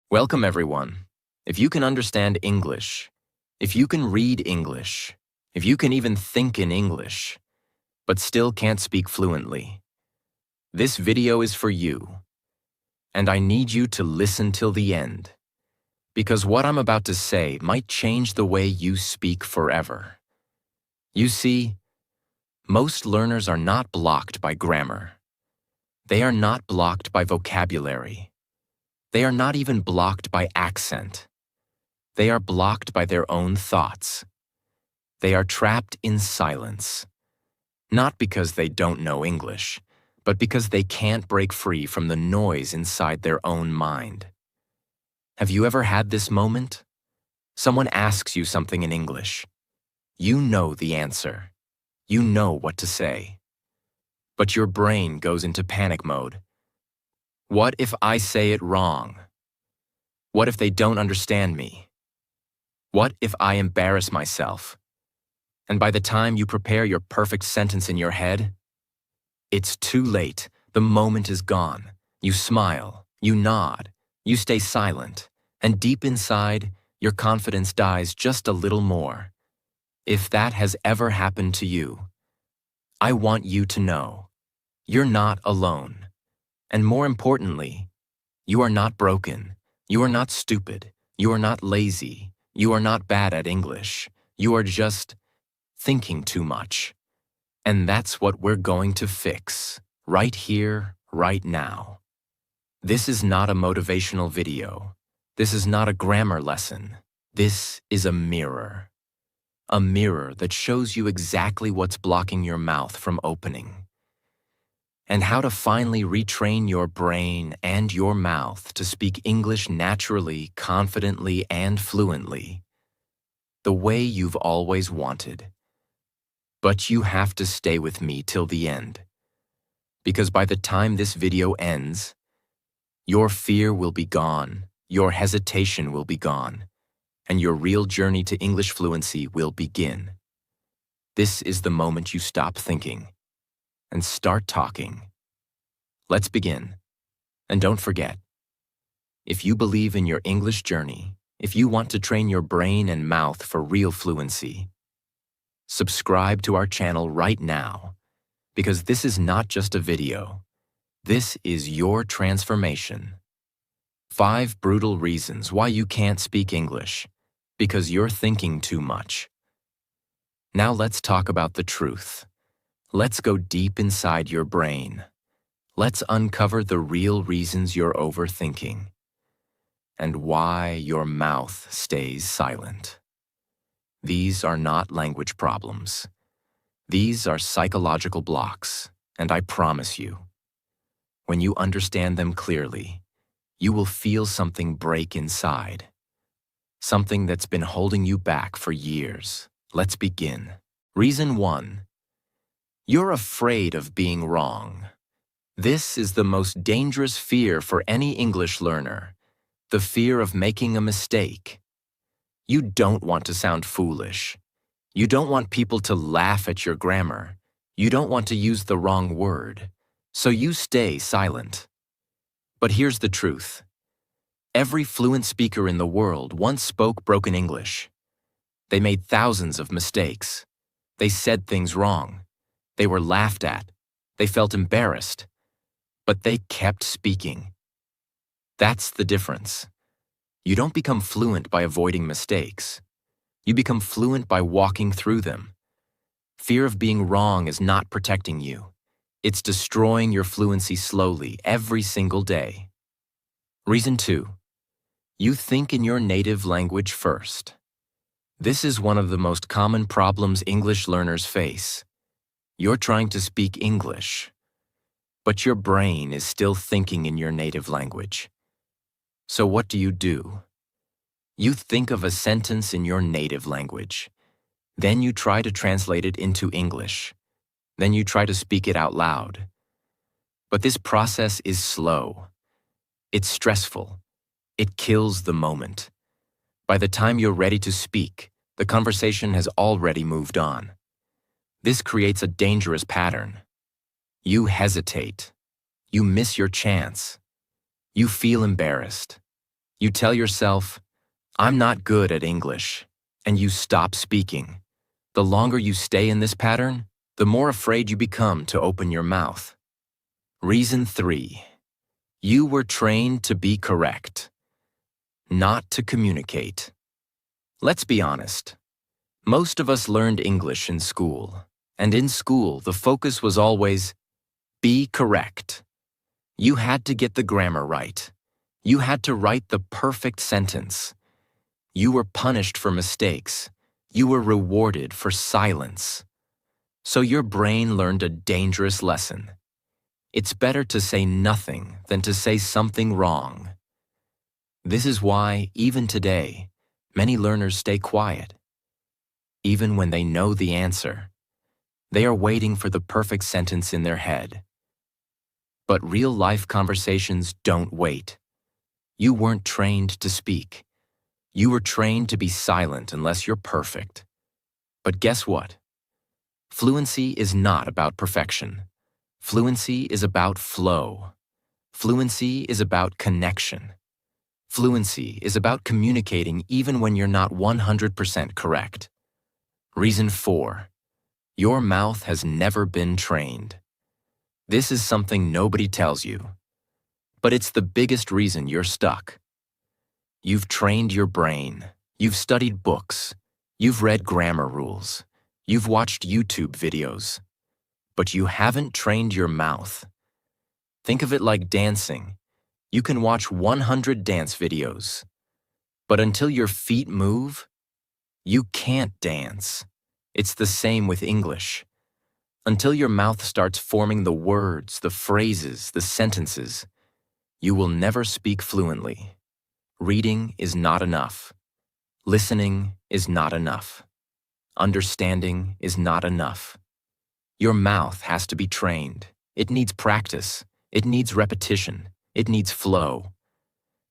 Welcome, everyone. If you can understand English, if you can read English, if you can even think in English, but still can't speak fluently, this video is for you. And I need you to listen till the end, because what I'm about to say might change the way you speak forever. You see, most learners are not blocked by grammar. They are not blocked by vocabulary. They are not even blocked by accent. They are blocked by their own thoughts. They are trapped in silence, not because they don't know English, but because they can't break free from the noise inside their own mind. Have you ever had this moment? Someone asks you something in English. You know the answer. You know what to say. But your brain goes into panic mode. What if I say it wrong? What if they don't understand me? What if I embarrass myself? And by the time you prepare your perfect sentence in your head, it's too late. The moment is gone. You smile, you nod, you stay silent, and deep inside, your confidence dies just a little more. If that has ever happened to you, I want you to know, you're not alone. And more importantly, you are not broken. You are not stupid. You are not lazy. You are not bad at English. You are just thinking too much. And that's what we're going to fix, right here, right now. This is not a motivational video. This is not a grammar lesson. This is a mirror. A mirror that shows you exactly what's blocking your mouth from opening, and how to finally retrain your brain and your mouth to speak English naturally, confidently, and fluently, the way you've always wanted. But you have to stay with me till the end, because by the time this video ends, your fear will be gone, your hesitation will be gone, and your real journey to English fluency will begin. This is the moment you stop thinking and start talking. Let's begin. And don't forget, if you believe in your English journey, if you want to train your brain and mouth for real fluency, subscribe to our channel right now, because this is not just a video. This is your transformation. 5 brutal reasons why you can't speak English, because you're thinking too much. Now let's talk about the truth. Let's go deep inside your brain. Let's uncover the real reasons you're overthinking and why your mouth stays silent. These are not language problems. These are psychological blocks, and I promise you, when you understand them clearly, you will feel something break inside, something that's been holding you back for years. Let's begin. Reason 1. You're afraid of being wrong. This is the most dangerous fear for any English learner, the fear of making a mistake. You don't want to sound foolish. You don't want people to laugh at your grammar. You don't want to use the wrong word, so you stay silent. But here's the truth. Every fluent speaker in the world once spoke broken English. They made thousands of mistakes. They said things wrong. They were laughed at. They felt embarrassed. But they kept speaking. That's the difference. You don't become fluent by avoiding mistakes. You become fluent by walking through them. Fear of being wrong is not protecting you. It's destroying your fluency slowly every single day. Reason 2. You think in your native language first. This is one of the most common problems English learners face. You're trying to speak English, but your brain is still thinking in your native language. So what do? You think of a sentence in your native language. Then you try to translate it into English. Then you try to speak it out loud. But this process is slow. It's stressful. It kills the moment. By the time you're ready to speak, the conversation has already moved on. This creates a dangerous pattern. You hesitate. You miss your chance. You feel embarrassed. You tell yourself, I'm not good at English, and you stop speaking. The longer you stay in this pattern, the more afraid you become to open your mouth. Reason 3. You were trained to be correct, not to communicate. Let's be honest. Most of us learned English in school, and in school the focus was always, be correct. You had to get the grammar right. You had to write the perfect sentence. You were punished for mistakes. You were rewarded for silence. So your brain learned a dangerous lesson. It's better to say nothing than to say something wrong. This is why, even today, many learners stay quiet. Even when they know the answer, they are waiting for the perfect sentence in their head. But real-life conversations don't wait. You weren't trained to speak. You were trained to be silent unless you're perfect. But guess what? Fluency is not about perfection. Fluency is about flow. Fluency is about connection. Fluency is about communicating even when you're not 100% correct. Reason 4. Your mouth has never been trained. This is something nobody tells you, but it's the biggest reason you're stuck. You've trained your brain. You've studied books. You've read grammar rules. You've watched YouTube videos. But you haven't trained your mouth. Think of it like dancing. You can watch 100 dance videos, but until your feet move, you can't dance. It's the same with English. Until your mouth starts forming the words, the phrases, the sentences, you will never speak fluently. Reading is not enough. Listening is not enough. Understanding is not enough. Your mouth has to be trained. It needs practice. It needs repetition. It needs flow.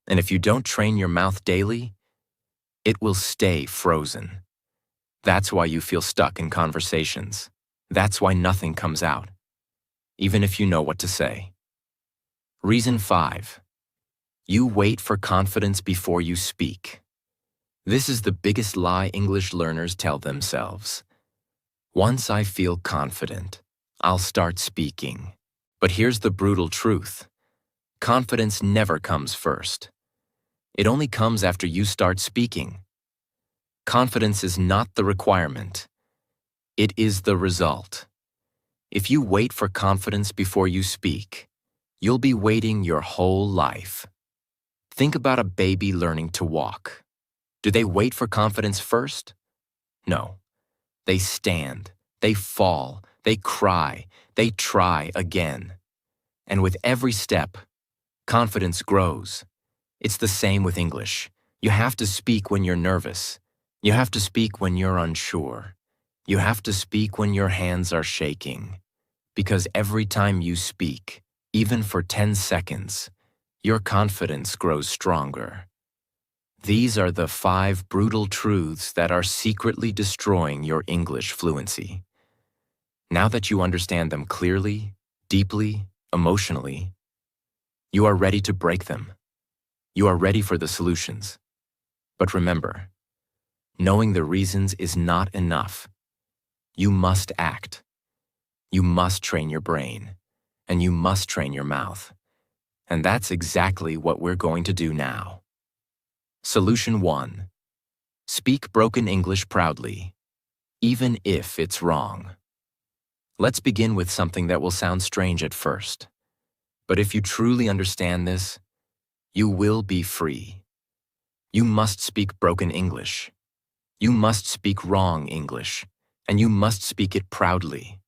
And if you don't train your mouth daily, it will stay frozen. That's why you feel stuck in conversations. That's why nothing comes out, even if you know what to say. Reason 5. You wait for confidence before you speak. This is the biggest lie English learners tell themselves. Once I feel confident, I'll start speaking. But here's the brutal truth. Confidence never comes first. It only comes after you start speaking. Confidence is not the requirement. It is the result. If you wait for confidence before you speak, you'll be waiting your whole life. Think about a baby learning to walk. Do they wait for confidence first? No. They stand, they fall, they cry, they try again. And with every step, confidence grows. It's the same with English. You have to speak when you're nervous. You have to speak when you're unsure. You have to speak when your hands are shaking. Because every time you speak, even for 10 seconds, your confidence grows stronger. These are the 5 brutal truths that are secretly destroying your English fluency. Now that you understand them clearly, deeply, emotionally, you are ready to break them. You are ready for the solutions. But remember, knowing the reasons is not enough. You must act. You must train your brain, and you must train your mouth. And that's exactly what we're going to do now. Solution 1. Speak broken English proudly, even if it's wrong. Let's begin with something that will sound strange at first. But if you truly understand this, you will be free. You must speak broken English. You must speak wrong English, and you must speak it proudly.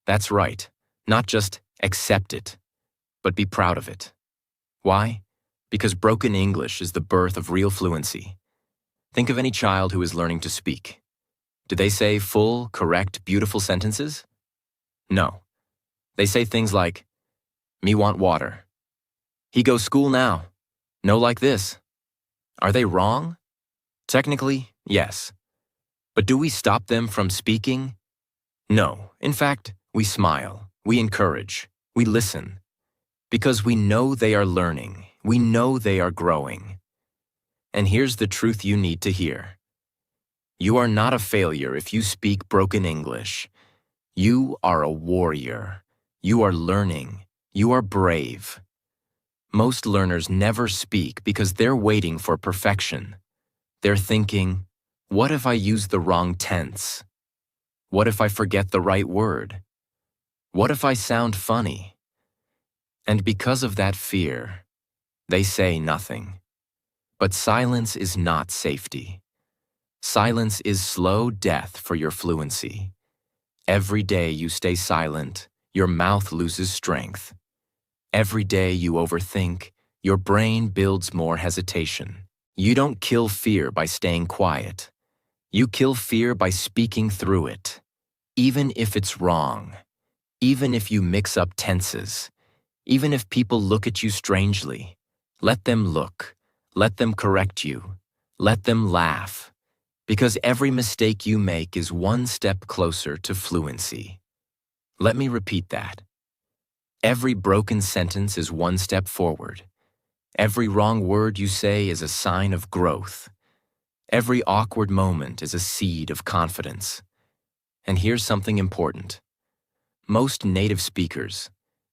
That's right, not just accept it, but be proud of it. Why? Because broken English is the birth of real fluency. Think of any child who is learning to speak. Do they say full, correct, beautiful sentences? No. They say things like, me want water. He go school now. No like this. Are they wrong? Technically, yes. But do we stop them from speaking? No. In fact, we smile, we encourage, we listen. Because we know they are learning. We know they are growing. And here's the truth you need to hear. You are not a failure if you speak broken English. You are a warrior. You are learning. You are brave. Most learners never speak because they're waiting for perfection. They're thinking, what if I use the wrong tense? What if I forget the right word? What if I sound funny? And because of that fear, they say nothing. But silence is not safety. Silence is slow death for your fluency. Every day you stay silent, your mouth loses strength. Every day you overthink, your brain builds more hesitation. You don't kill fear by staying quiet. You kill fear by speaking through it. Even if it's wrong, even if you mix up tenses, even if people look at you strangely, let them look, let them correct you, let them laugh. Because every mistake you make is one step closer to fluency. Let me repeat that. Every broken sentence is one step forward. Every wrong word you say is a sign of growth. Every awkward moment is a seed of confidence. And here's something important. Most native speakers,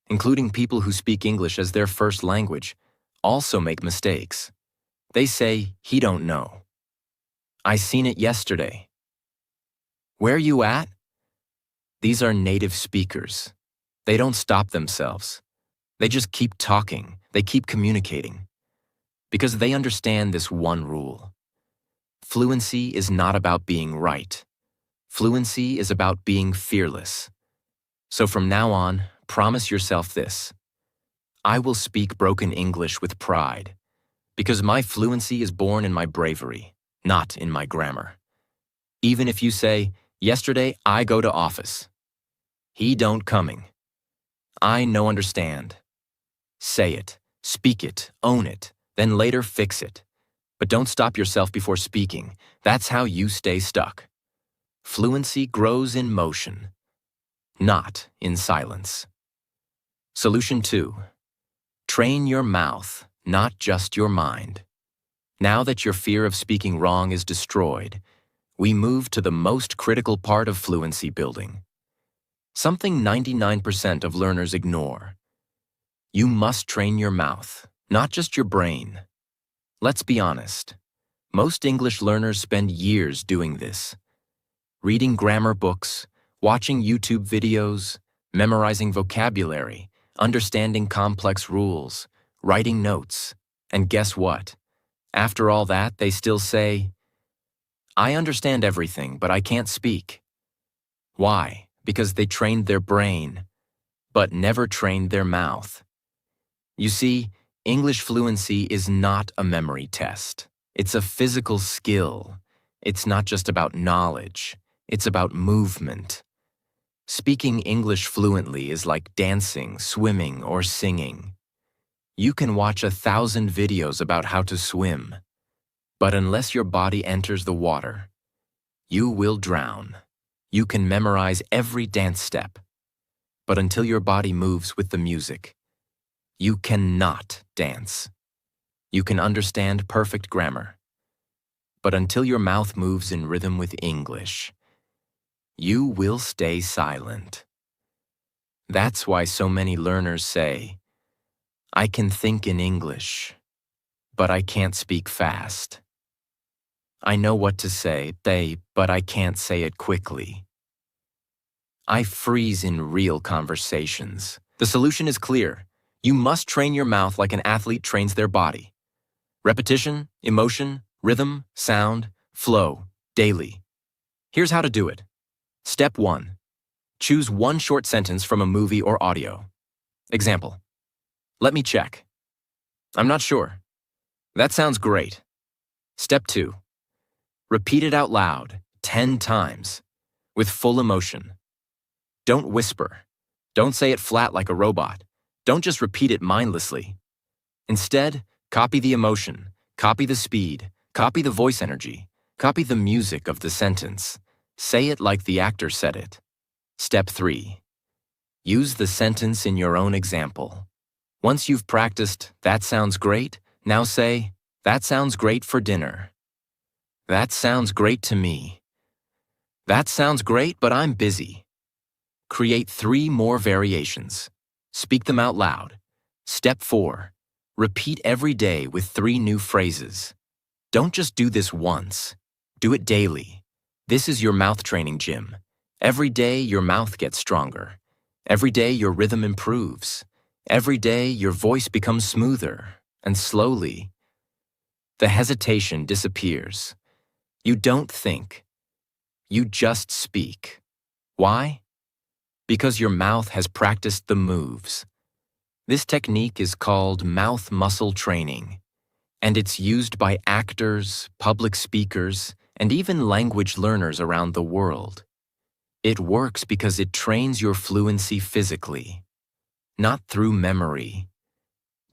including people who speak English as their first language, also make mistakes. They say, "He don't know." "I seen it yesterday." "Where you at?" These are native speakers. They don't stop themselves. They just keep talking. They keep communicating. Because they understand this one rule. Fluency is not about being right. Fluency is about being fearless. So from now on, promise yourself this. I will speak broken English with pride. Because my fluency is born in my bravery, not in my grammar. Even if you say, "Yesterday I go to office." "He don't coming." "I no understand." Say it, speak it, own it, then later fix it. But don't stop yourself before speaking. That's how you stay stuck. Fluency grows in motion, not in silence. Solution 2. Train your mouth, not just your mind. Now that your fear of speaking wrong is destroyed, we move to the most critical part of fluency building. Something 99% of learners ignore. You must train your mouth, not just your brain. Let's be honest. Most English learners spend years doing this. Reading grammar books, watching YouTube videos, memorizing vocabulary, understanding complex rules, writing notes. And guess what? After all that, they still say, "I understand everything, but I can't speak." Why? Because they trained their brain, but never trained their mouth. You see, English fluency is not a memory test. It's a physical skill. It's not just about knowledge. It's about movement. Speaking English fluently is like dancing, swimming, or singing. You can watch 1,000 videos about how to swim, but unless your body enters the water, you will drown. You can memorize every dance step, but until your body moves with the music, you cannot dance. You can understand perfect grammar, but until your mouth moves in rhythm with English, you will stay silent. That's why so many learners say, "I can think in English, but I can't speak fast. I know what to say, but I can't say it quickly. I freeze in real conversations." The solution is clear. You must train your mouth like an athlete trains their body. Repetition, emotion, rhythm, sound, flow, daily. Here's how to do it. Step 1. Choose one short sentence from a movie or audio. Example. "Let me check." "I'm not sure." "That sounds great." Step 2. Repeat it out loud 10 times with full emotion. Don't whisper. Don't say it flat like a robot. Don't just repeat it mindlessly. Instead, copy the emotion, copy the speed, copy the voice energy, copy the music of the sentence. Say it like the actor said it. Step 3. Use the sentence in your own example. Once you've practiced, "That sounds great," now say, That sounds great for dinner. That sounds great to me. That sounds great, but I'm busy. Create 3 more variations. Speak them out loud. Step 4. Repeat every day with 3 new phrases. Don't just do this once. Do it daily. This is your mouth training gym. Every day your mouth gets stronger. Every day your rhythm improves. Every day your voice becomes smoother. And slowly, the hesitation disappears. You don't think. You just speak. Why? Because your mouth has practiced the moves. This technique is called mouth muscle training, and it's used by actors, public speakers, and even language learners around the world. It works because it trains your fluency physically, not through memory,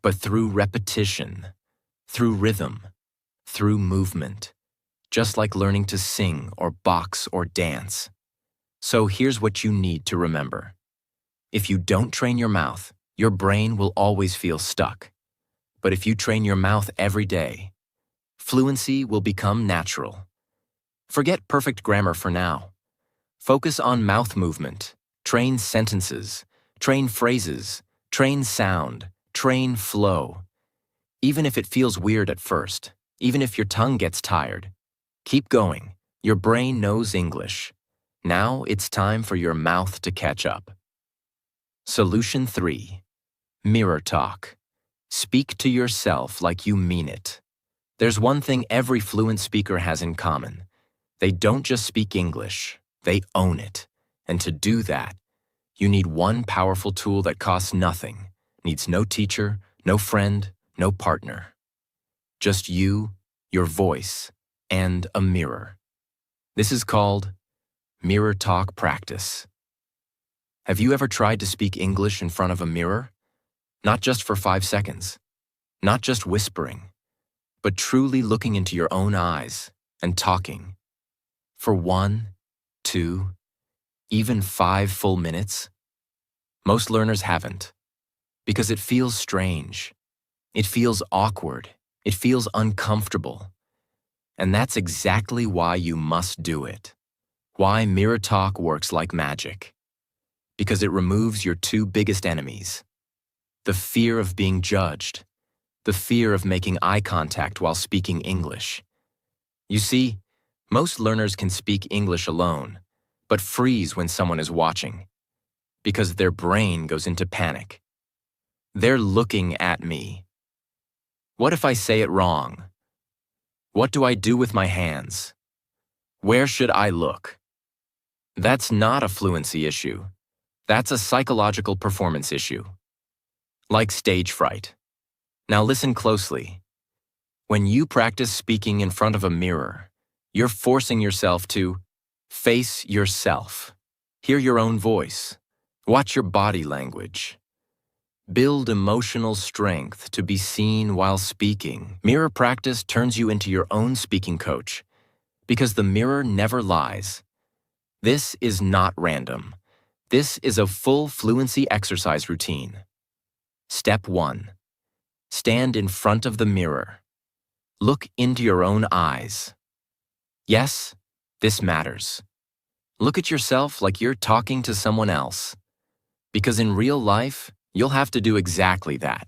but through repetition, through rhythm, through movement, just like learning to sing or box or dance. So here's what you need to remember. If you don't train your mouth, your brain will always feel stuck. But if you train your mouth every day, fluency will become natural. Forget perfect grammar for now. Focus on mouth movement, train sentences, train phrases, train sound, train flow. Even if it feels weird at first, even if your tongue gets tired, keep going. Your brain knows English. Now it's time for your mouth to catch up. Solution 3. Mirror talk. Speak to yourself like you mean it. There's one thing every fluent speaker has in common. They don't just speak English, they own it. And to do that, you need one powerful tool that costs nothing, needs no teacher, no friend, no partner. Just you, your voice, and a mirror. This is called mirror talk practice. Have you ever tried to speak English in front of a mirror? Not just for 5 seconds, not just whispering, but truly looking into your own eyes and talking. For 1, 2, even 5 full minutes? Most learners haven't, because it feels strange. It feels awkward. It feels uncomfortable. And that's exactly why you must do it. Why mirror talk works like magic. Because it removes your 2 biggest enemies. The fear of being judged. The fear of making eye contact while speaking English. You see, most learners can speak English alone, but freeze when someone is watching. Because their brain goes into panic. They're looking at me. What if I say it wrong? What do I do with my hands? Where should I look? That's not a fluency issue. That's a psychological performance issue. Like stage fright. Now listen closely. When you practice speaking in front of a mirror, you're forcing yourself to face yourself. Hear your own voice. Watch your body language. Build emotional strength to be seen while speaking. Mirror practice turns you into your own speaking coach, because the mirror never lies. This is not random. This is a full fluency exercise routine. Step 1. Stand in front of the mirror. Look into your own eyes. Yes, this matters. Look at yourself like you're talking to someone else. Because in real life, you'll have to do exactly that.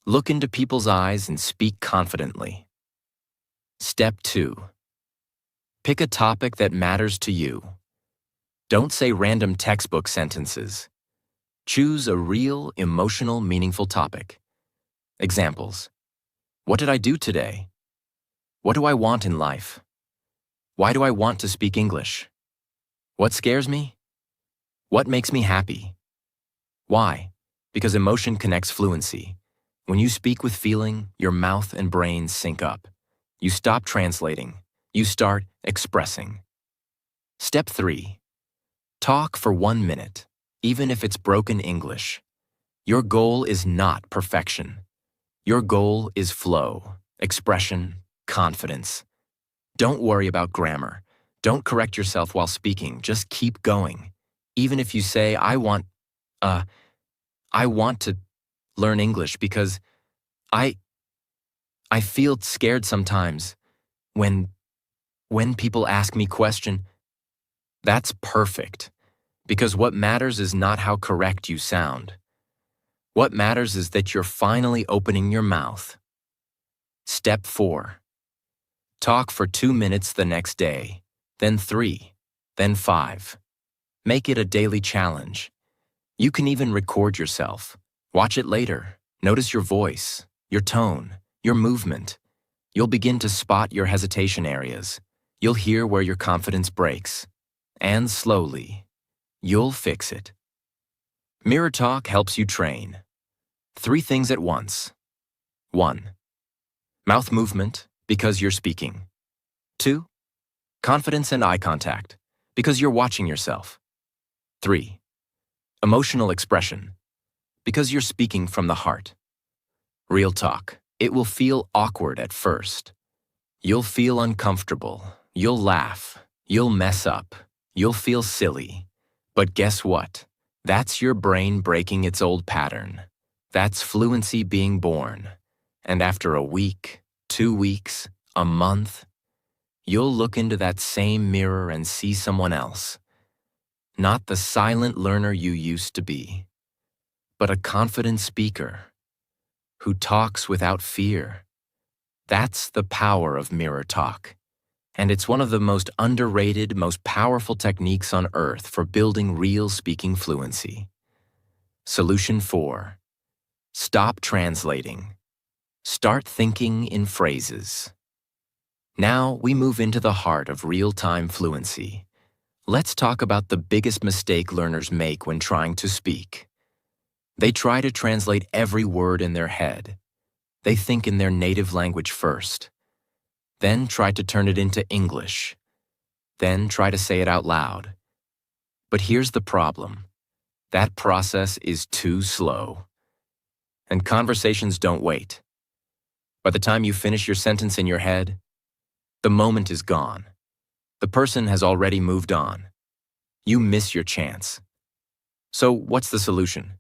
Look into people's eyes and speak confidently. Step 2. Pick a topic that matters to you. Don't say random textbook sentences. Choose a real, emotional, meaningful topic. Examples. What did I do today? What do I want in life? Why do I want to speak English? What scares me? What makes me happy? Why? Because emotion connects fluency. When you speak with feeling, your mouth and brain sync up. You stop translating. You start expressing. Step 3. Talk for 1 minute, even if it's broken English. Your goal is not perfection. Your goal is flow, expression, confidence. Don't worry about grammar. Don't correct yourself while speaking. Just keep going. Even if you say, I want to learn English because I I feel scared sometimes when people ask me question. That's perfect, because what matters is not how correct you sound. What matters is that you're finally opening your mouth. Step 4. Talk for 2 minutes the next day, then 3, then 5. Make it a daily challenge. You can even record yourself. Watch it later. Notice your voice, your tone, your movement. You'll begin to spot your hesitation areas. You'll hear where your confidence breaks. And slowly, you'll fix it. Mirror talk helps you train. 3 things at once. 1. Mouth movement, because you're speaking. 2. Confidence and eye contact, because you're watching yourself. 3. Emotional expression, because you're speaking from the heart. Real talk. It will feel awkward at first. You'll feel uncomfortable. You'll laugh. You'll mess up. You'll feel silly. But guess what? That's your brain breaking its old pattern. That's fluency being born. And after a week, 2 weeks, a month, you'll look into that same mirror and see someone else. Not the silent learner you used to be, but a confident speaker who talks without fear. That's the power of mirror talk. And it's one of the most underrated, most powerful techniques on earth for building real speaking fluency. Solution 4. Stop translating. Start thinking in phrases. Now we move into the heart of real-time fluency. Let's talk about the biggest mistake learners make when trying to speak. They try to translate every word in their head. They think in their native language first, then try to turn it into English, then try to say it out loud. But here's the problem. That process is too slow. And conversations don't wait. By the time you finish your sentence in your head, the moment is gone. The person has already moved on. You miss your chance. So what's the solution?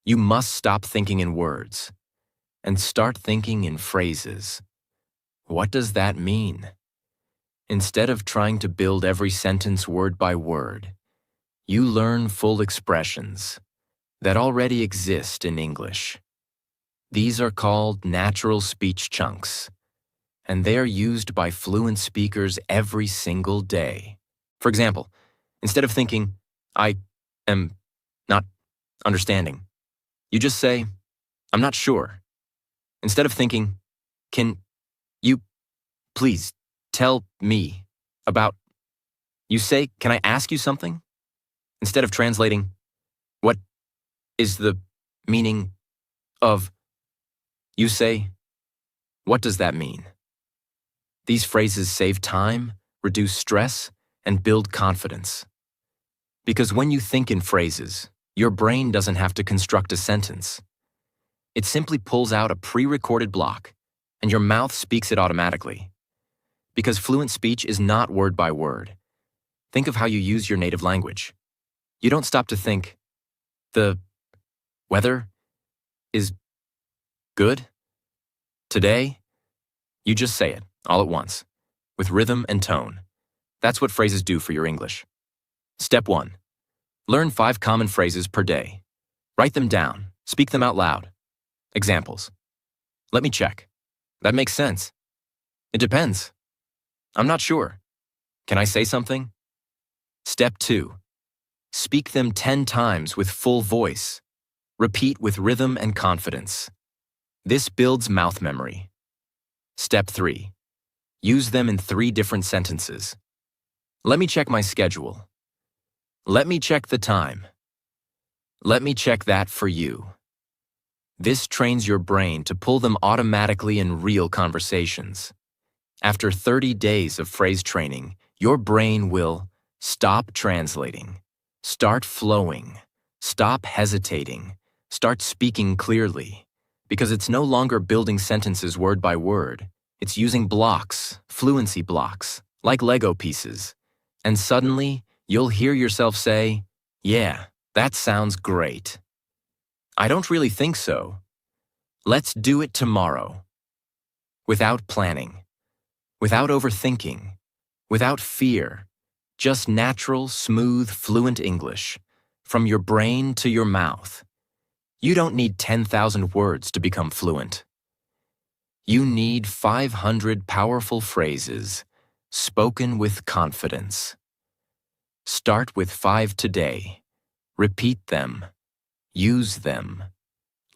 You must stop thinking in words and start thinking in phrases. What does that mean? Instead of trying to build every sentence word by word, you learn full expressions that already exist in English. These are called natural speech chunks, and they are used by fluent speakers every single day. For example, instead of thinking, I am not understanding, you just say, I'm not sure. Instead of thinking, can you please tell me about, you say, can I ask you something? Instead of translating, what is the meaning of, you say, what does that mean? These phrases save time, reduce stress, and build confidence. Because when you think in phrases, your brain doesn't have to construct a sentence. It simply pulls out a pre-recorded block, and your mouth speaks it automatically. Because fluent speech is not word by word. Think of how you use your native language. You don't stop to think, the weather is good today. You just say it all at once, with rhythm and tone. That's what phrases do for your English. Step 1. Learn 5 common phrases per day. Write them down. Speak them out loud. Examples. Let me check. That makes sense. It depends. I'm not sure. Can I say something? Step 2. Speak them 10 times with full voice. Repeat with rhythm and confidence. This builds mouth memory. Step 3. Use them in 3 different sentences. Let me check my schedule. Let me check the time. Let me check that for you. This trains your brain to pull them automatically in real conversations. After 30 days of phrase training, your brain will stop translating, start flowing, stop hesitating, start speaking clearly, because it's no longer building sentences word by word. It's using blocks, fluency blocks, like Lego pieces. And suddenly, you'll hear yourself say, yeah, that sounds great. I don't really think so. Let's do it tomorrow. without planning, without overthinking, without fear, just natural, smooth, fluent English, from your brain to your mouth. You don't need 10,000 words to become fluent. You need 500 powerful phrases, spoken with confidence. Start with 5 today. Repeat them. Use them.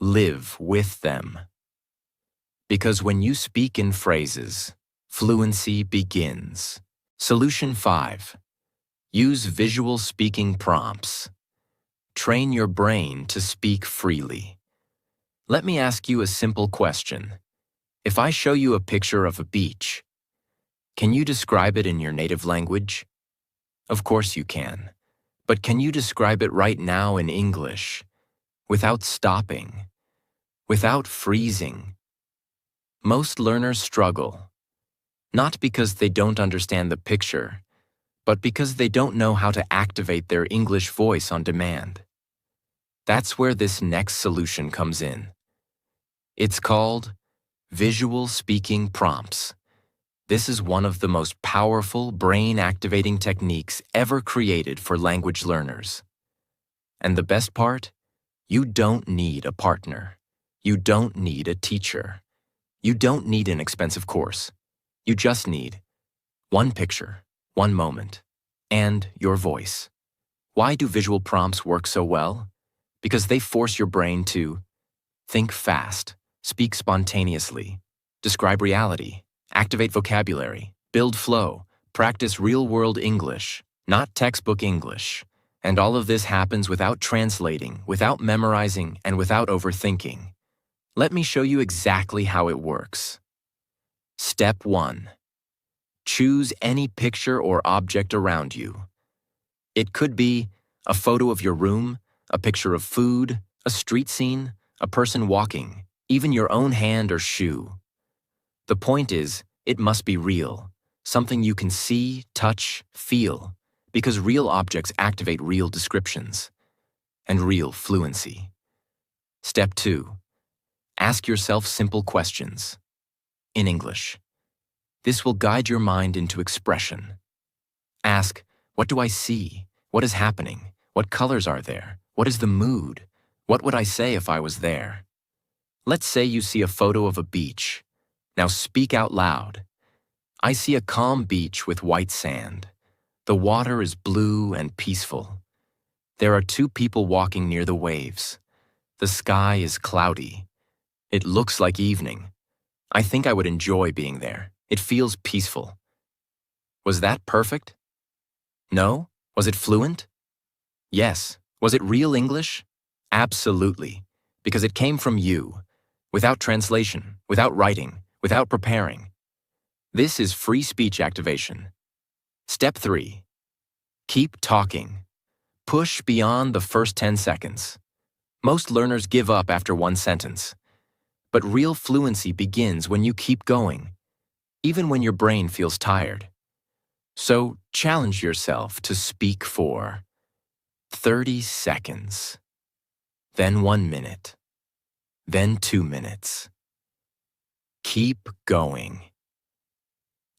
Live with them. Because when you speak in phrases, fluency begins. Solution 5. Use visual speaking prompts. Train your brain to speak freely. Let me ask you a simple question. If I show you a picture of a beach, can you describe it in your native language? Of course you can. But can you describe it right now in English, without stopping, without freezing? Most learners struggle, not because they don't understand the picture, but because they don't know how to activate their English voice on demand. That's where this next solution comes in. It's called visual speaking prompts. This is one of the most powerful brain-activating techniques ever created for language learners. And the best part? You don't need a partner. You don't need a teacher. You don't need an expensive course. You just need one picture, one moment, and your voice. Why do visual prompts work so well? Because they force your brain to think fast, speak spontaneously, describe reality, activate vocabulary, build flow, practice real-world English, not textbook English. And all of this happens without translating, without memorizing, and without overthinking. Let me show you exactly how it works. Step 1. Choose any picture or object around you. It could be a photo of your room, a picture of food, a street scene, a person walking, even your own hand or shoe. The point is, it must be real, something you can see, touch, feel, because real objects activate real descriptions and real fluency. Step 2. Ask yourself simple questions in English. This will guide your mind into expression. Ask, what do I see? What is happening? What colors are there? What is the mood? What would I say if I was there? Let's say you see a photo of a beach. Now speak out loud. I see a calm beach with white sand. The water is blue and peaceful. There are 2 people walking near the waves. The sky is cloudy. It looks like evening. I think I would enjoy being there. It feels peaceful. Was that perfect? No? Was it fluent? Yes. Was it real English? Absolutely. Because it came from you, without translation, without writing, without preparing. This is free speech activation. Step 3. Keep talking. Push beyond the first 10 seconds. Most learners give up after 1 sentence. But real fluency begins when you keep going, even when your brain feels tired. So challenge yourself to speak for 30 seconds, then 1 minute, then 2 minutes. Keep going.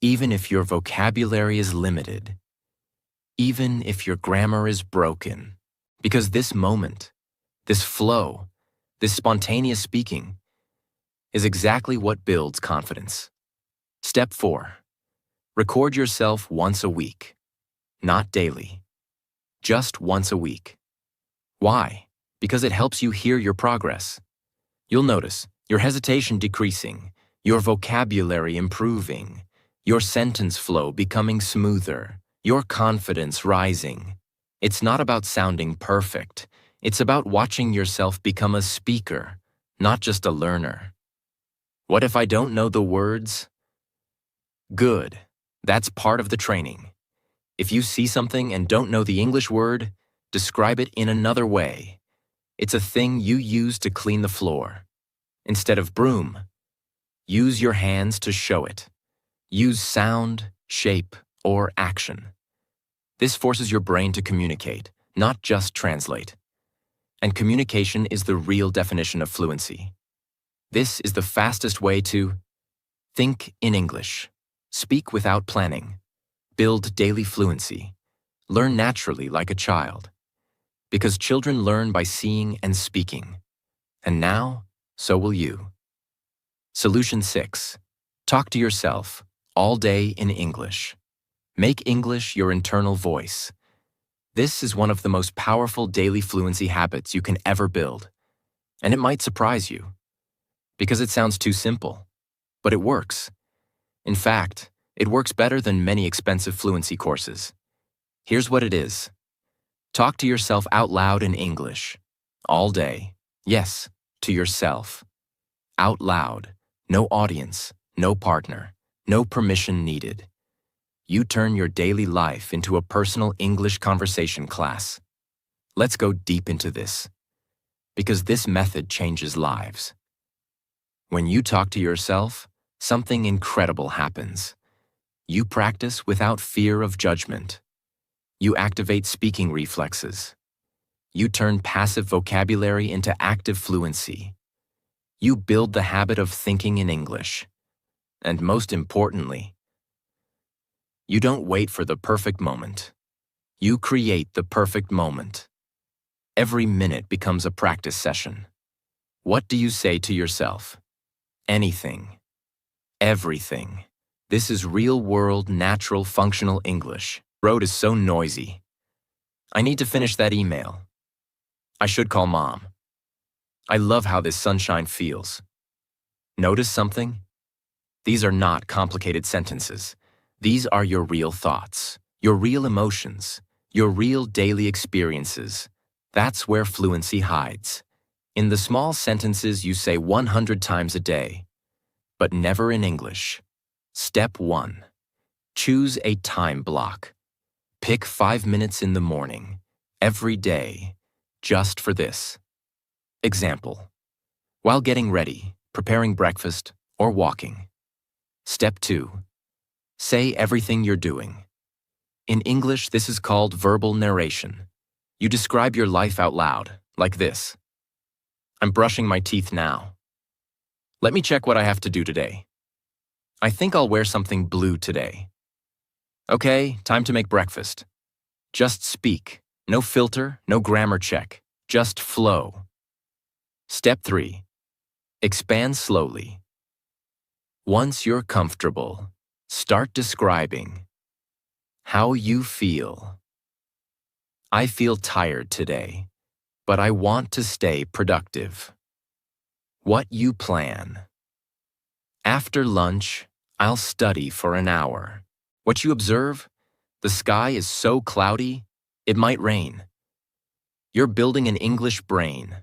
Even if your vocabulary is limited, even if your grammar is broken, because this moment, this flow, this spontaneous speaking is exactly what builds confidence. Step 4. Record yourself once a week, not daily, just once a week. Why? Because it helps you hear your progress. You'll notice your hesitation decreasing, your vocabulary improving, your sentence flow becoming smoother, your confidence rising. It's not about sounding perfect. It's about watching yourself become a speaker, not just a learner. What if I don't know the words? Good. That's part of the training. If you see something and don't know the English word, describe it in another way. It's a thing you use to clean the floor. Instead of broom, use your hands to show it. Use sound, shape, or action. This forces your brain to communicate, not just translate. And communication is the real definition of fluency. This is the fastest way to Think in English. Speak without planning. Build daily fluency. Learn naturally like a child. Because children learn by seeing and speaking. And now, so will you. Solution 6. Talk to yourself all day in English. Make English your internal voice. This is one of the most powerful daily fluency habits you can ever build. And it might surprise you, because it sounds too simple. But it works. In fact, it works better than many expensive fluency courses. Here's what it is. Talk to yourself out loud in English. All day. Yes, to yourself. Out loud. No audience, no partner, no permission needed. You turn your daily life into a personal English conversation class. Let's go deep into this, because this method changes lives. When you talk to yourself, something incredible happens. You practice without fear of judgment. You activate speaking reflexes. You turn passive vocabulary into active fluency. You build the habit of thinking in English. And most importantly, you don't wait for the perfect moment. You create the perfect moment. Every minute becomes a practice session. What do you say to yourself? Anything. Everything. This is real-world, natural, functional English. Road is so noisy. I need to finish that email. I should call Mom. I love how this sunshine feels. Notice something? These are not complicated sentences. These are your real thoughts, your real emotions, your real daily experiences. That's where fluency hides. In the small sentences you say 100 times a day, but never in English. Step 1. Choose a time block. Pick 5 minutes in the morning, every day, just for this. Example. While getting ready, preparing breakfast, or walking. Step 2. Say everything you're doing. In English, this is called verbal narration. You describe your life out loud, like this. I'm brushing my teeth now. Let me check what I have to do today. I think I'll wear something blue today. Okay, time to make breakfast. Just speak. No filter, no grammar check. Just flow. Step 3. Expand slowly. Once you're comfortable, start describing how you feel. I feel tired today, but I want to stay productive. What you plan. After lunch, I'll study for an hour. What you observe? The sky is so cloudy, it might rain. You're building an English brain.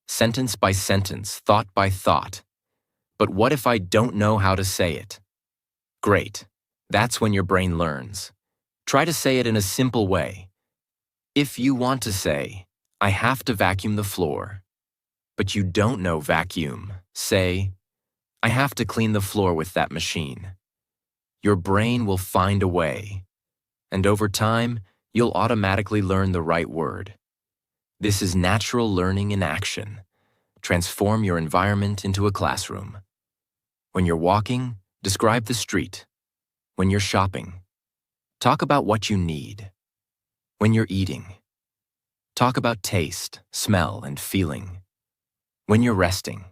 Sentence by sentence, thought by thought. But what if I don't know how to say it? Great. That's when your brain learns. Try to say it in a simple way. If you want to say, I have to vacuum the floor, but you don't know vacuum, say, I have to clean the floor with that machine. Your brain will find a way, and over time, you'll automatically learn the right word. This is natural learning in action. Transform your environment into a classroom. When you're walking, describe the street. When you're shopping, talk about what you need. When you're eating, talk about taste, smell, and feeling. When you're resting,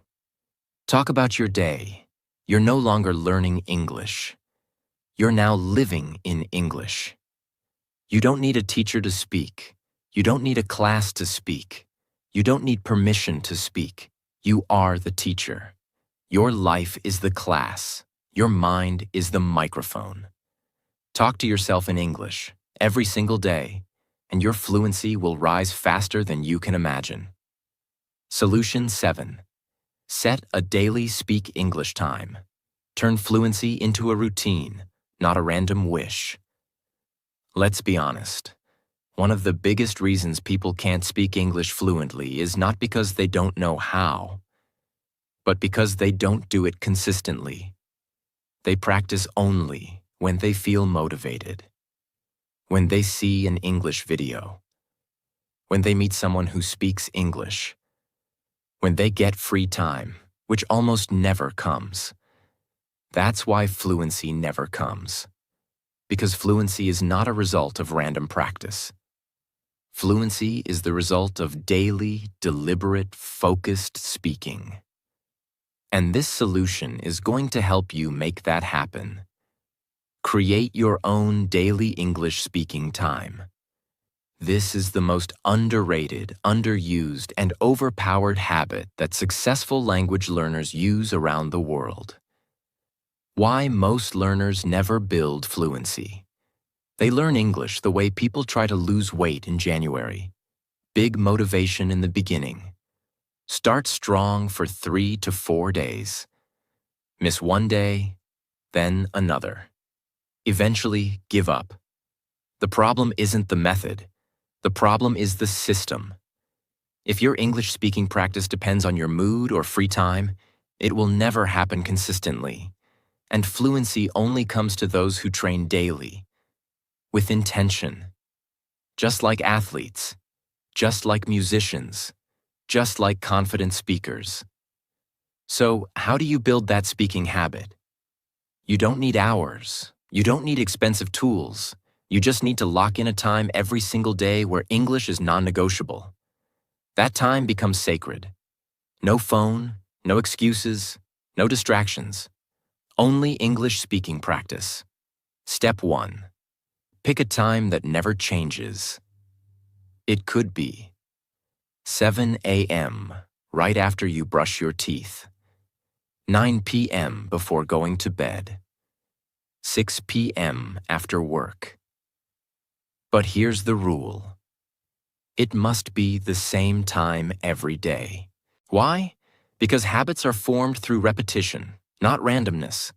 talk about your day. You're no longer learning English. You're now living in English. You don't need a teacher to speak. You don't need a class to speak. You don't need permission to speak. You are the teacher. Your life is the class. Your mind is the microphone. Talk to yourself in English every single day, and your fluency will rise faster than you can imagine. Solution 7. Set a daily speak English time. Turn fluency into a routine, not a random wish. Let's be honest. One of the biggest reasons people can't speak English fluently is not because they don't know how, but because they don't do it consistently. They practice only when they feel motivated, when they see an English video, when they meet someone who speaks English, when they get free time, which almost never comes. That's why fluency never comes. Because fluency is not a result of random practice. Fluency is the result of daily, deliberate, focused speaking. And this solution is going to help you make that happen. Create your own daily English speaking time. This is the most underrated, underused, and overpowered habit that successful language learners use around the world. Why most learners never build fluency. They learn English the way people try to lose weight in January. Big motivation in the beginning. Start strong for 3 to 4 days. Miss one day, then another. Eventually, give up. The problem isn't the method. The problem is the system. If your English speaking practice depends on your mood or free time, it will never happen consistently. And fluency only comes to those who train daily, with intention. Just like athletes, just like musicians, just like confident speakers. So, how do you build that speaking habit? You don't need hours. You don't need expensive tools. You just need to lock in a time every single day where English is non-negotiable. That time becomes sacred. No phone, no excuses, no distractions. Only English speaking practice. Step 1. Pick a time that never changes. It could be 7 a.m. right after you brush your teeth, 9 p.m. before going to bed, 6 p.m. after work. But here's the rule. It must be the same time every day. Why? Because habits are formed through repetition, not randomness.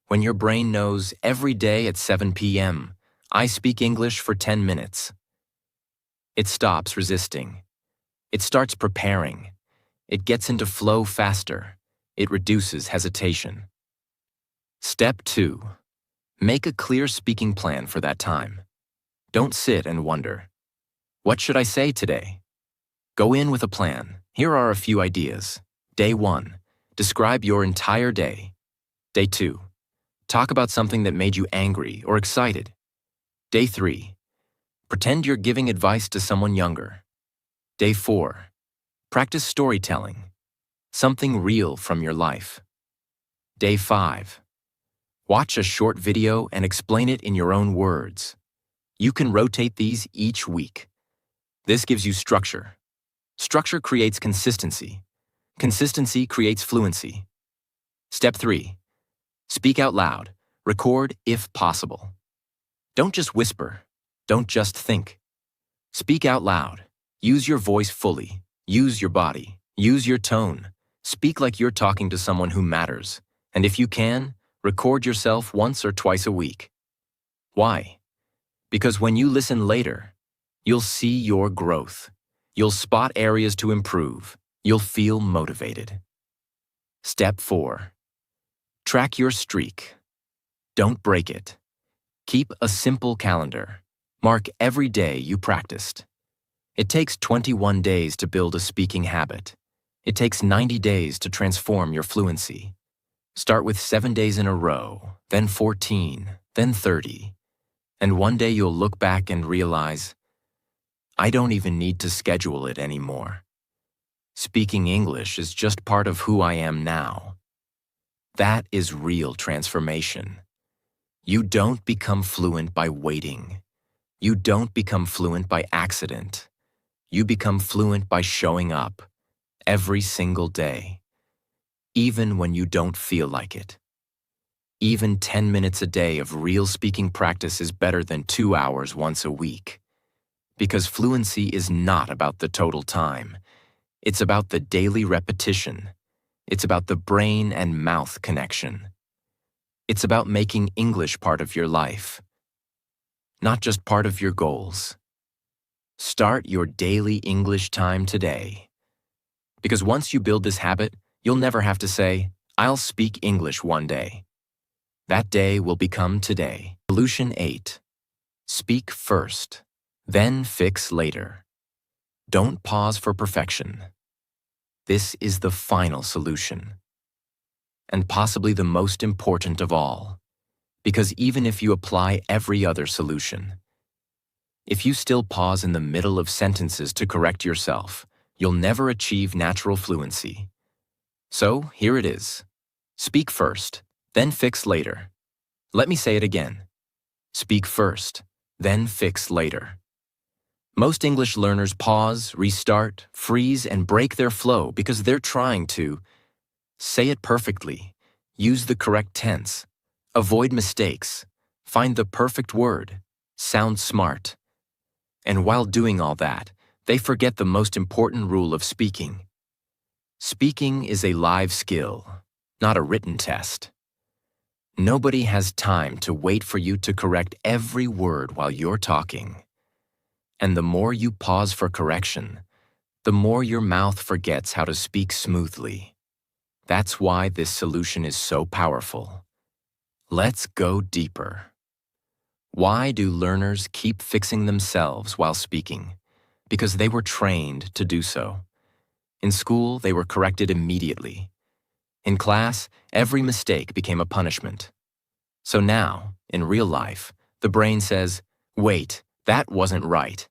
When your brain knows every day at 7 p.m., I speak English for 10 minutes. It stops resisting. It starts preparing. It gets into flow faster. It reduces hesitation. Step 2. Make a clear speaking plan for that time. Don't sit and wonder, what should I say today? Go in with a plan. Here are a few ideas. Day 1. Describe your entire day. Day 2. Talk about something that made you angry or excited. Day 3. Pretend you're giving advice to someone younger. Day 4. Practice storytelling. Something real from your life. Day 5. Watch a short video and explain it in your own words. You can rotate these each week. This gives you structure. Structure creates consistency. Consistency creates fluency. Step 3. Speak out loud. Record if possible. Don't just whisper. Don't just think. Speak out loud. Use your voice fully. Use your body. Use your tone. Speak like you're talking to someone who matters. And if you can, record yourself once or twice a week. Why? Because when you listen later, you'll see your growth. You'll spot areas to improve. You'll feel motivated. Step 4. Track your streak. Don't break it. Keep a simple calendar. Mark every day you practiced. It takes 21 days to build a speaking habit. It takes 90 days to transform your fluency. Start with 7 days in a row, then 14, then 30. And one day you'll look back and realize, I don't even need to schedule it anymore. Speaking English is just part of who I am now. That is real transformation. You don't become fluent by waiting. You don't become fluent by accident. You become fluent by showing up every single day, even when you don't feel like it. Even 10 minutes a day of real speaking practice is better than 2 hours once a week. Because fluency is not about the total time. It's about the daily repetition. It's about the brain and mouth connection. It's about making English part of your life, not just part of your goals. Start your daily English time today. Because once you build this habit, you'll never have to say, I'll speak English one day. That day will become today. Solution 8. Speak first, then fix later. Don't pause for perfection. This is the final solution. and possibly the most important of all. Because even if you apply every other solution, if you still pause in the middle of sentences to correct yourself, you'll never achieve natural fluency. So here it is. Speak first, then fix later. Let me say it again. Speak first, then fix later. Most English learners pause, restart, freeze, and break their flow because they're trying to say it perfectly, use the correct tense, avoid mistakes, find the perfect word, sound smart. And while doing all that, they forget the most important rule of speaking. Speaking is a live skill, not a written test. Nobody has time to wait for you to correct every word while you're talking. And the more you pause for correction, the more your mouth forgets how to speak smoothly. That's why this solution is so powerful. Let's go deeper. Why do learners keep fixing themselves while speaking? Because they were trained to do so. In school, they were corrected immediately. In class, every mistake became a punishment. So now, in real life, the brain says, "Wait, that wasn't right.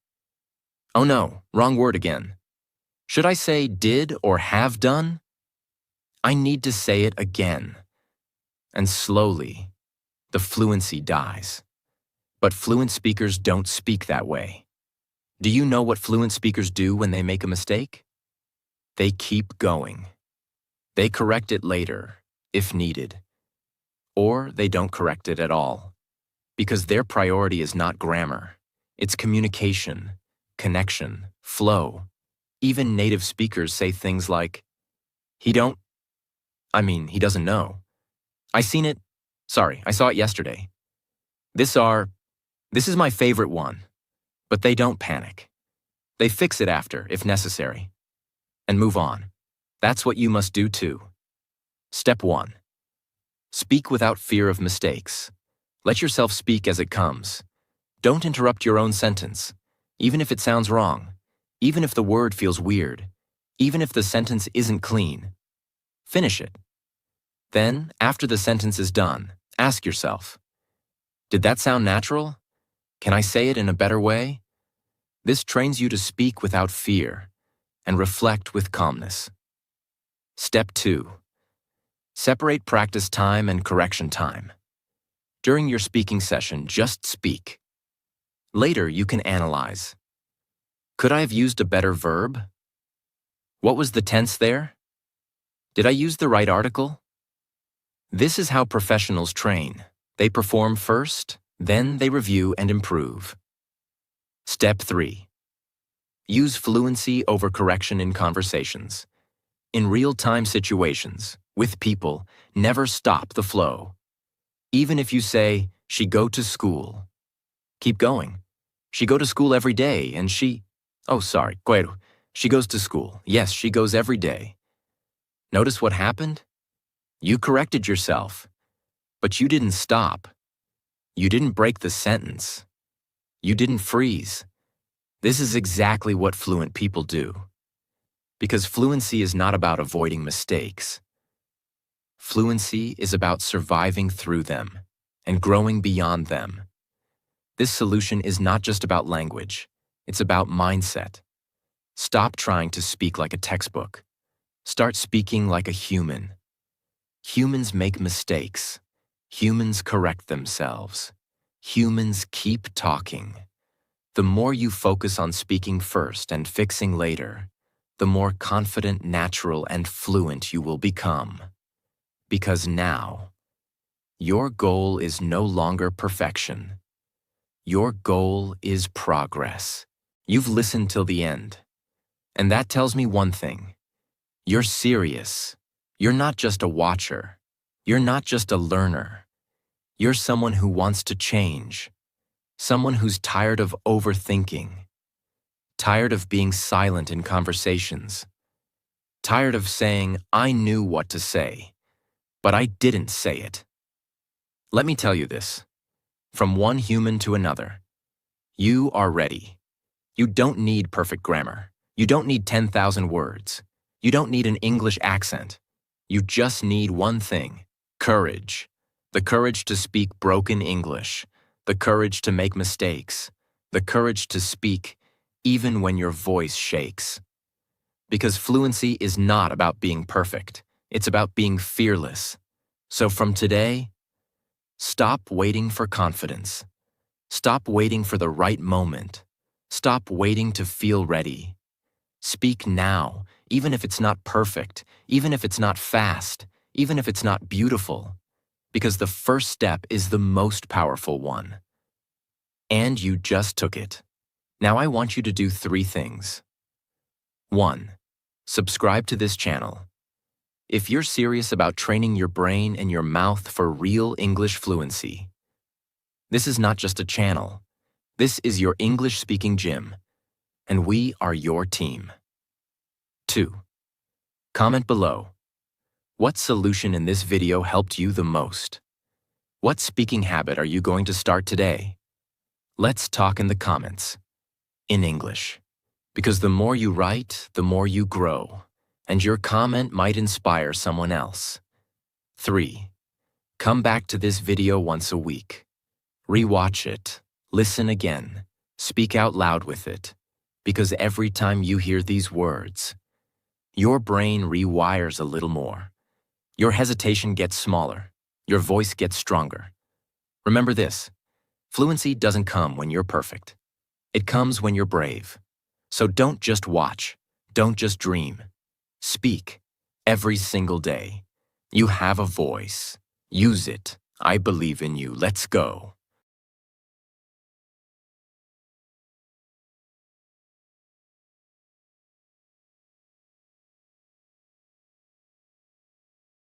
Oh no, wrong word again. Should I say did or have done? I need to say it again." And slowly, the fluency dies. But fluent speakers don't speak that way. Do you know what fluent speakers do when they make a mistake? They keep going. They correct it later, if needed. Or they don't correct it at all, because their priority is not grammar. It's communication, connection, flow. Even native speakers say things like, he doesn't know. I seen it. Sorry, I saw it yesterday. This is my favorite one. But they don't panic. They fix it after, if necessary, and move on. That's what you must do too. Step 1. Speak without fear of mistakes. Let yourself speak as it comes. Don't interrupt your own sentence, even if it sounds wrong, even if the word feels weird, even if the sentence isn't clean. Finish it. Then, after the sentence is done, ask yourself, did that sound natural? Can I say it in a better way? This trains you to speak without fear and reflect with calmness. Step 2. Separate practice time and correction time. During your speaking session, just speak. Later, you can analyze. Could I have used a better verb? What was the tense there? Did I use the right article? This is how professionals train. They perform first, then they review and improve. Step 3. Use fluency over correction in conversations. In real-time situations, with people, never stop the flow. Even if you say, she go to school. Keep going. She go to school every day and she goes to school. Yes, she goes every day. Notice what happened? You corrected yourself, but you didn't stop. You didn't break the sentence. You didn't freeze. This is exactly what fluent people do. Because fluency is not about avoiding mistakes. Fluency is about surviving through them and growing beyond them. This solution is not just about language. It's about mindset. Stop trying to speak like a textbook. Start speaking like a human. Humans make mistakes. Humans correct themselves. Humans keep talking. The more you focus on speaking first and fixing later, the more confident, natural, and fluent you will become. Because now, your goal is no longer perfection. Your goal is progress. You've listened till the end. And that tells me one thing. You're serious. You're not just a watcher. You're not just a learner. You're someone who wants to change. Someone who's tired of overthinking. Tired of being silent in conversations. Tired of saying, I knew what to say, but I didn't say it. Let me tell you this. From one human to another, you are ready. You don't need perfect grammar. You don't need 10,000 words. You don't need an English accent. You just need one thing: courage. The courage to speak broken English, the courage to make mistakes, the courage to speak even when your voice shakes. Because fluency is not about being perfect, it's about being fearless. So from today, stop waiting for confidence. Stop waiting for the right moment. Stop waiting to feel ready. Speak now, even if it's not perfect, even if it's not fast, even if it's not beautiful, because the first step is the most powerful one. And you just took it. Now I want you to do 3 things. 1. Subscribe to this channel. If you're serious about training your brain and your mouth for real English fluency, this is not just a channel. This is your English-speaking gym, and we are your team. 2. Comment below. What solution in this video helped you the most? What speaking habit are you going to start today? Let's talk in the comments. In English. Because the more you write, the more you grow, and your comment might inspire someone else. 3. Come back to this video once a week. Rewatch it, listen again, speak out loud with it, because every time you hear these words, your brain rewires a little more. Your hesitation gets smaller, your voice gets stronger. Remember this, fluency doesn't come when you're perfect. It comes when you're brave. So don't just watch, don't just dream. Speak every single day. You have a voice. Use it. I believe in you. Let's go.